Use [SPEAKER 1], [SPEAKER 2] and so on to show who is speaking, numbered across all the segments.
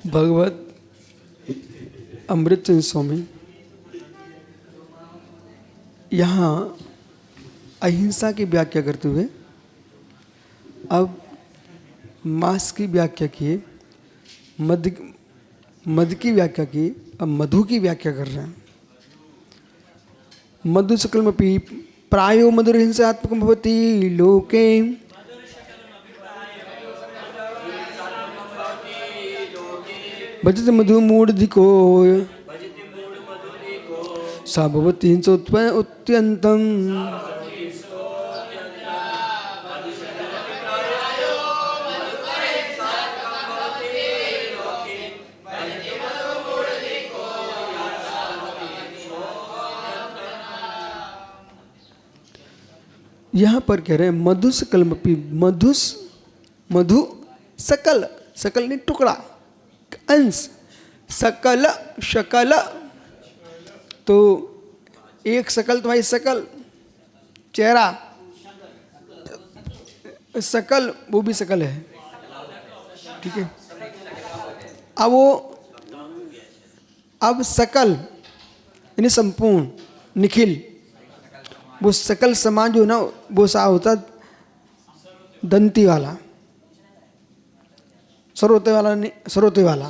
[SPEAKER 1] भगवत अमृतचंद स्वामी यहाँ अहिंसा की व्याख्या करते हुए अब मांस की व्याख्या किए, मद की व्याख्या की, अब मधु की व्याख्या कर रहे हैं। मधु सकलमपि प्रायो मधुरहिंसात्मकं भवति लोके भजते मधु मूढ़धिको सा भवति हिंसोत्यन्तं। यहाँ पर कह रहे हैं मधु सकलमपि, मधु सकल, सकल नहीं टुकड़ा, अंश, सकल शकल, तो एक सकल तुम्हारी सकल चेहरा, सकल वो भी सकल है, ठीक है। अब सकल यानी संपूर्ण, निखिल, वो सकल समान जो ना वो सा होता दंती वाला, सरोते वाला नहीं, सरोते वाला,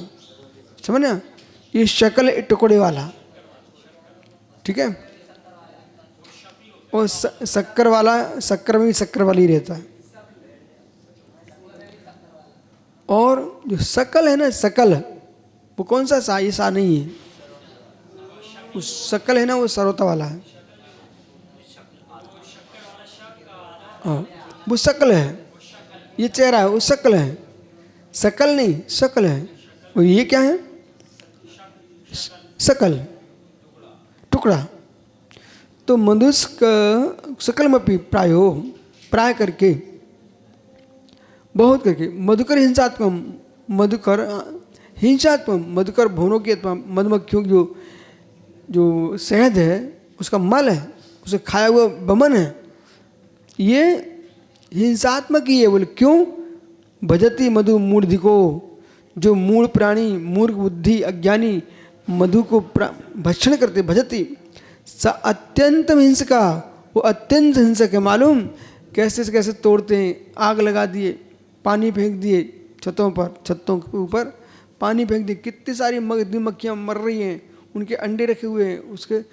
[SPEAKER 1] समझ ना, ये शकल टुकड़े वाला, ठीक है। और शक्कर वाला, शक्कर में भी शक्कर वाली रहता है। और जो सकल है ना, सकल वो कौन सा सा, ये सा नहीं है, वो सकल है ना वो सरोता वाला है, हाँ वो शकल है, ये चेहरा है वो शकल है, शकल नहीं शकल है। और ये क्या है, सकल टुकड़ा। तो मधुस्क सकलमपि प्रायो, प्राय करके, बहुत करके, मधुकर हिंसात्मक, मधुकर हिंसात्मक, मधुकर भवनों की अथवा मधुमक्खियों की जो शहद है उसका मल है, उसे खाया हुआ बमन है, ये हिंसात्मक ही है। बोले क्यों, भजती मधु मूढ़धिको, जो मूढ़ प्राणी, मूर्ख बुद्धि अज्ञानी मधु को भक्षण करते, भजती स अत्यंतम हिंसका, वो अत्यंत हिंसक है। मालूम कैसे से कैसे तोड़ते हैं, आग लगा दिए, पानी फेंक दिए छतों पर, छतों के ऊपर पानी फेंक दिए, कितनी सारी मक्खियाँ मर रही हैं, उनके अंडे रखे हुए हैं, उसके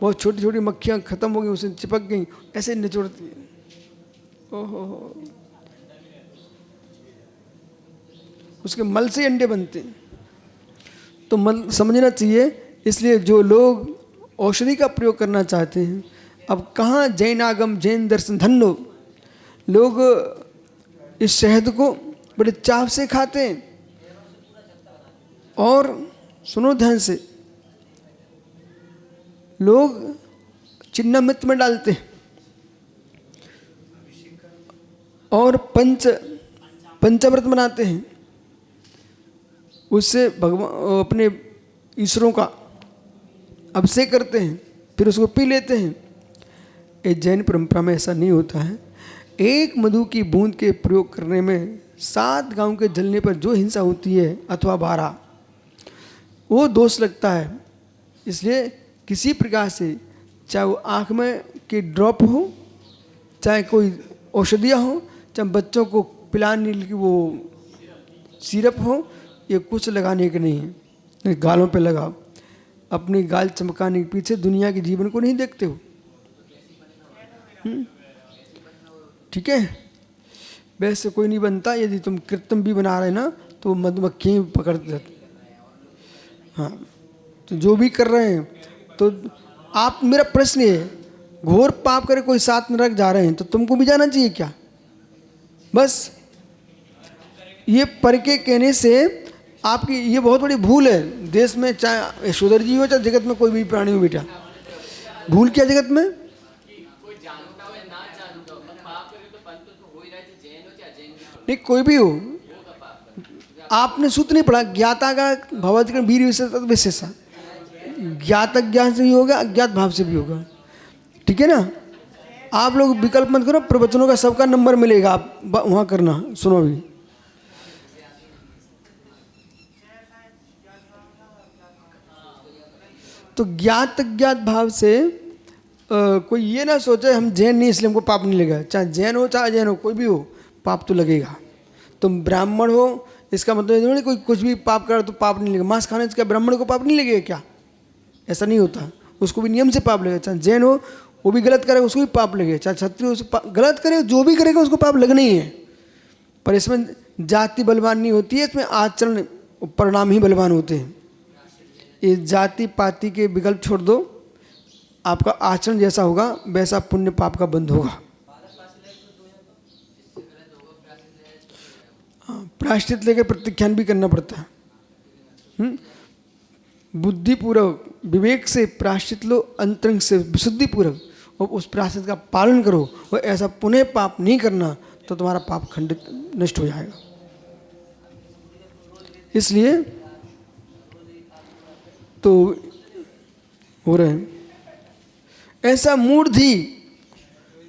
[SPEAKER 1] बहुत छोटी छोटी मक्खियाँ खत्म हो गई, उसे चिपक गई, ऐसे निचोड़ती है। ओहो, उसके मल से अंडे बनते हैं। तो मल समझना चाहिए। इसलिए जो लोग औषधि का प्रयोग करना चाहते हैं, अब कहाँ जैन आगम जैन दर्शन धन्नो, लोग इस शहद को बड़े चाव से खाते हैं। और सुनो ध्यान से, लोग चिन्नामृत में डालते हैं और पंचामृत बनाते हैं, उससे भगवान अपने ईश्वरों का अभिषेक करते हैं, फिर उसको पी लेते हैं। ये जैन परंपरा में ऐसा नहीं होता है। एक मधु की बूंद के प्रयोग करने में 7 गांव के जलने पर जो हिंसा होती है अथवा 12, वो दोष लगता है। इसलिए किसी प्रकार से, चाहे वो आँख में की ड्रॉप हो, चाहे कोई औषधियाँ हो, चाहे बच्चों को पिलाने की वो सिरप हो, ये कुछ लगाने के नहीं है। गालों पे लगाओ, अपनी गाल चमकाने के पीछे दुनिया के जीवन को नहीं देखते हो, ठीक है। वैसे कोई नहीं बनता। यदि तुम कृत्रिम भी बना रहे ना तो मधुमक्खी पकड़ते रहते। हाँ, तो जो भी कर रहे हैं, तो आप, मेरा प्रश्न है, घोर पाप करे कोई 7 नरक जा रहे हैं तो तुमको भी जाना चाहिए क्या? बस ये पढ़ के कहने से आपकी ये बहुत बड़ी भूल है देश में, चाहे यशोधर जी हो, चाहे जगत में कोई भी प्राणी हो। बेटा भूल क्या जगत में, नहीं कोई भी हो, आपने सूत्र नहीं पढ़ा, ज्ञाता का भवाधिकरण वीर विशेषा, ज्ञात अज्ञान से भी होगा, अज्ञात भाव से भी होगा, ठीक है ना। आप लोग विकल्प मत करो, प्रवचनों का सबका नंबर मिलेगा, आप वहाँ करना, सुनो भी। तो ज्ञात अज्ञात भाव से कोई ये ना सोचे हम जैन नहीं इसलिए हमको पाप नहीं लगेगा। चाहे जैन हो चाहे अजैन हो, कोई भी हो, पाप तो लगेगा। तुम ब्राह्मण हो इसका मतलब ये नहीं कोई कुछ भी पाप करे तो पाप नहीं लगेगा। मांस खाने से क्या ब्राह्मण को पाप नहीं लगेगा क्या? ऐसा नहीं होता, उसको भी नियम से पाप लगेगा। चाहे जैन हो वो भी गलत करे उसको भी पाप लगेगा, चाहे क्षत्रिय हो गलत करे जो भी करेगा उसको पाप लगना ही है। पर इसमें जाति बलवान नहीं होती है, इसमें आचरण परिणाम ही बलवान होते हैं। ये जाति पाति के विकल्प छोड़ दो, आपका आचरण जैसा होगा वैसा पुण्य पाप का बंध होगा। प्रायश्चित लेकर प्रत्याख्यान भी करना पड़ता है। बुद्धिपूर्वक विवेक से प्रायश्चित लो, अंतरंग से विशुद्धि पूर्वक, और उस प्रायश्चित का पालन करो और ऐसा पुनः पाप नहीं करना तो तुम्हारा पाप खंडित नष्ट हो जाएगा। इसलिए तो हो रहे हैं ऐसा मूर्धि,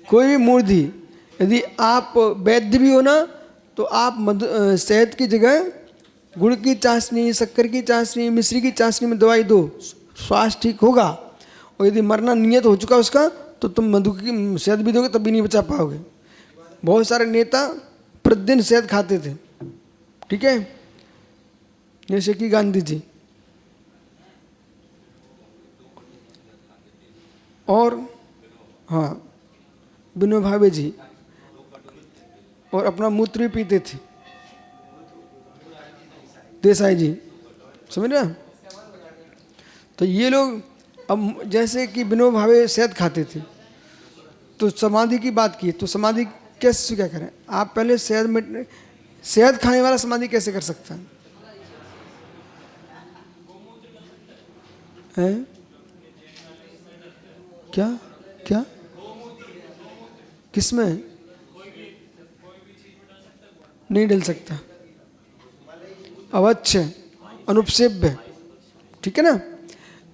[SPEAKER 1] कोई भी मूर्धि, यदि आप वैद्य भी हो ना तो आप शहद की जगह गुड़ की चाशनी, शक्कर की चाशनी, मिश्री की चाशनी में दवाई दो, स्वास्थ्य ठीक होगा। और यदि मरना नियत हो चुका उसका तो तुम मधु की शहद भी दोगे तब भी नहीं बचा पाओगे। बहुत सारे नेता प्रतिदिन शहद खाते थे, ठीक है, जैसे कि गांधी जी, और हाँ विनोबा भावे जी, और अपना मूत्र भी पीते थे, देसाई जी, समझ रहे? तो ये लोग अब जैसे कि विनोबा भावे शहद खाते थे तो समाधि की बात की, तो समाधि कैसे क्या करें? आप पहले शहद खाने वाला समाधि कैसे कर सकता है? क्या क्या किसमें नहीं डल सकता? अवश्य अनुपसेव्य, ठीक है ना।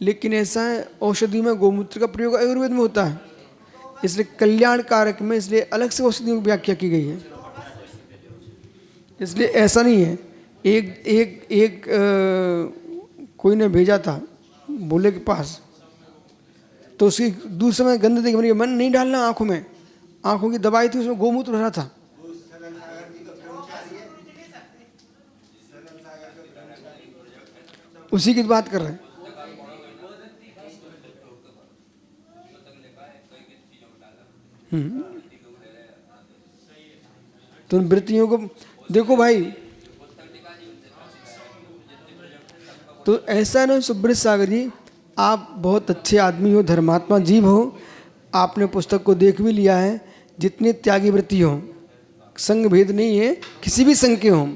[SPEAKER 1] लेकिन ऐसा है औषधि में गोमूत्र का प्रयोग आयुर्वेद में होता है, इसलिए कल्याण कारक में, इसलिए अलग से औषधियों की व्याख्या की गई है। इसलिए ऐसा नहीं है। एक कोई ने भेजा था भोले के पास, तो उसकी दूसरे में गंध देख मन नहीं डालना आंखों में, आंखों की दवाई थी उसमें गोमूत्र भरा था। उसी की बात कर रहे हैं। तो उन वृत्तियों को देखो भाई, तो ऐसा ना सुब्रत सागर जी, आप बहुत अच्छे आदमी हो, धर्मात्मा जीव हो, आपने पुस्तक को देख भी लिया है। जितने त्यागी वृत्ति हो, संग भेद नहीं है, किसी भी संग के हों,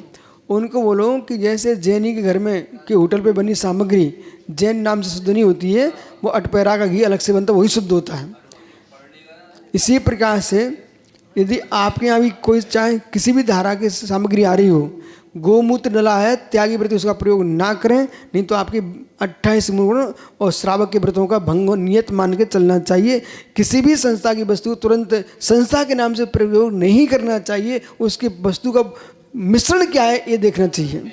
[SPEAKER 1] उनको बोलो कि जैसे जैनी के घर में के होटल पे बनी सामग्री जैन नाम से शुद्ध नहीं होती है, वो अटपैरा का घी अलग से बनता है, वही शुद्ध होता है। इसी प्रकार से यदि आपके यहाँ भी कोई चाहे किसी भी धारा की सामग्री आ रही हो, गोमूत्र डला है, त्यागी व्रत उसका प्रयोग ना करें, नहीं तो आपके 28 गुण और श्रावक के व्रतों का भंग नियत मान के चलना चाहिए। किसी भी संस्था की वस्तु तुरंत संस्था के नाम से प्रयोग नहीं करना चाहिए, उसकी वस्तु का मिश्रण क्या है ये देखना चाहिए।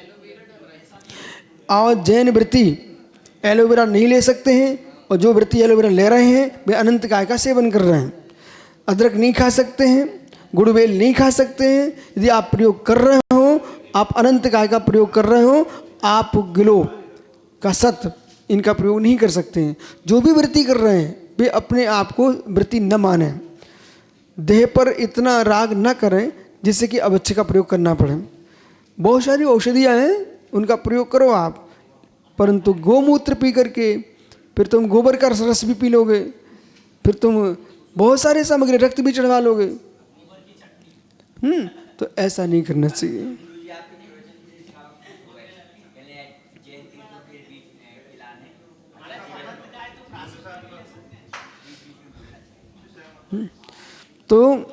[SPEAKER 1] और जैन व्रती एलोवेरा नहीं ले सकते हैं, और जो व्रती एलोवेरा ले रहे हैं वे अनंत काय का सेवन कर रहे हैं। अदरक नहीं खा सकते हैं, गुड़बेल नहीं खा सकते हैं। यदि आप प्रयोग कर रहे हो, आप अनंत काय का प्रयोग कर रहे हो, आप गिलो का सत इनका प्रयोग नहीं कर सकते हैं। जो भी वृत्ति कर रहे हैं वे अपने आप को वृत्ति न माने, देह पर इतना राग न करें जिससे कि अवच्छे का प्रयोग करना पड़े। बहुत सारी औषधियाँ हैं, उनका प्रयोग करो आप, परंतु गोमूत्र पी करके फिर तुम गोबर का रस भी पी लोगे, फिर तुम बहुत सारे सामग्री रक्त भी चढ़वा लोगे। तो ऐसा नहीं करना चाहिए। तो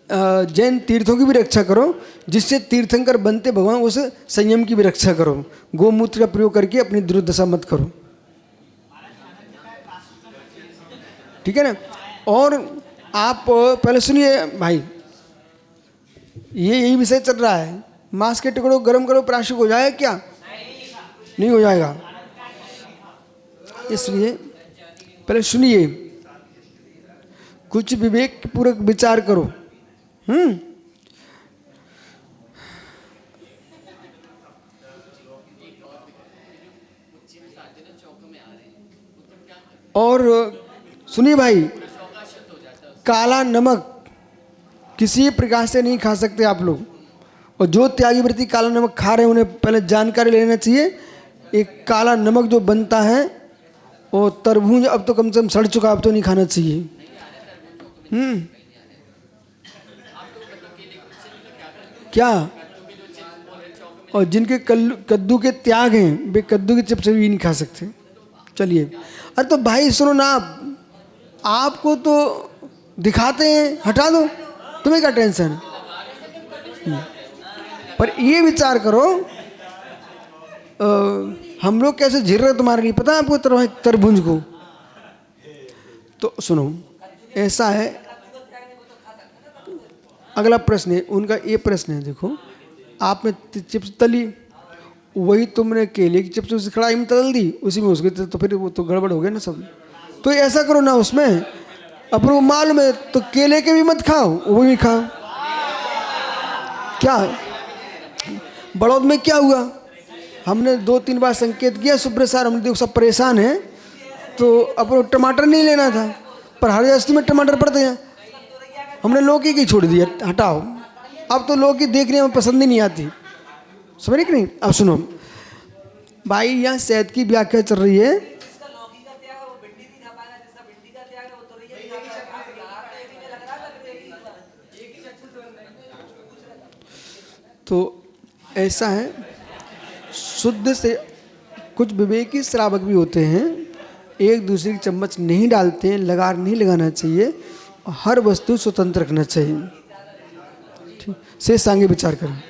[SPEAKER 1] जैन तीर्थों की भी रक्षा करो, जिससे तीर्थंकर बनते भगवान उस संयम की भी रक्षा करो। गोमूत्र का प्रयोग करके अपनी दुर्दशा मत करो, ठीक है ना। और आप पहले सुनिए भाई, यही विषय चल रहा है। मांस के टुकड़ों गर्म करो, प्रायश्चित हो जाएगा क्या? नहीं हो जाएगा। इसलिए पहले सुनिए, कुछ विवेक पूर्वक विचार करो। और सुनिए भाई, काला नमक किसी प्रकार से नहीं खा सकते आप लोग। और जो त्यागी व्रती काला नमक खा रहे हैं उन्हें पहले जानकारी लेना चाहिए। एक काला नमक जो बनता है वो तरबूज अब तो कम से कम सड़ चुका, अब तो नहीं खाना चाहिए। क्या? और जिनके कद्दू के त्याग हैं वे कद्दू के चिप्स भी नहीं खा सकते। चलिए, अरे तो भाई सुनो ना, आपको तो दिखाते हैं, हटा दो, तुम्हें क्या टेंशन है। पर ये विचार करो, हम लोग कैसे झेल रहे, तुम्हारे लिए पता है आपको तरबूज को। तो सुनो, ऐसा है, अगला प्रश्न है उनका, ये प्रश्न है, देखो आपने चिप्स तली, वही तुमने केले की चिप्स उस कढ़ाई में तल दी, उसी में उसके, तो फिर वो तो गड़बड़ हो गया ना सब। तो ऐसा करो ना, उसमें अपन को मालूम है तो केले के भी मत खाओ, वो भी खाओ। क्या बड़ौद में क्या हुआ, हमने 2-3 बार संकेत किया सुब्रत सर, हमने देखो सब परेशान हैं, तो अपन टमाटर नहीं लेना था, पर हर जस्ती में टमाटर पड़ते हैं, हमने लौकी की छोड़ दिया, हटाओ। अब तो लौकी देखने में पसंद ही नहीं आती, समझ रहे कि नहीं। अब सुनो भाई, यहाँ शहद की व्याख्या चल रही है। तो ऐसा है, शुद्ध से कुछ विवेकी श्रावक भी होते हैं, एक दूसरे की चम्मच नहीं डालते हैं, लगार नहीं लगाना चाहिए, और हर वस्तु स्वतंत्र रखना चाहिए। ठीक, शेष आगे विचार करें।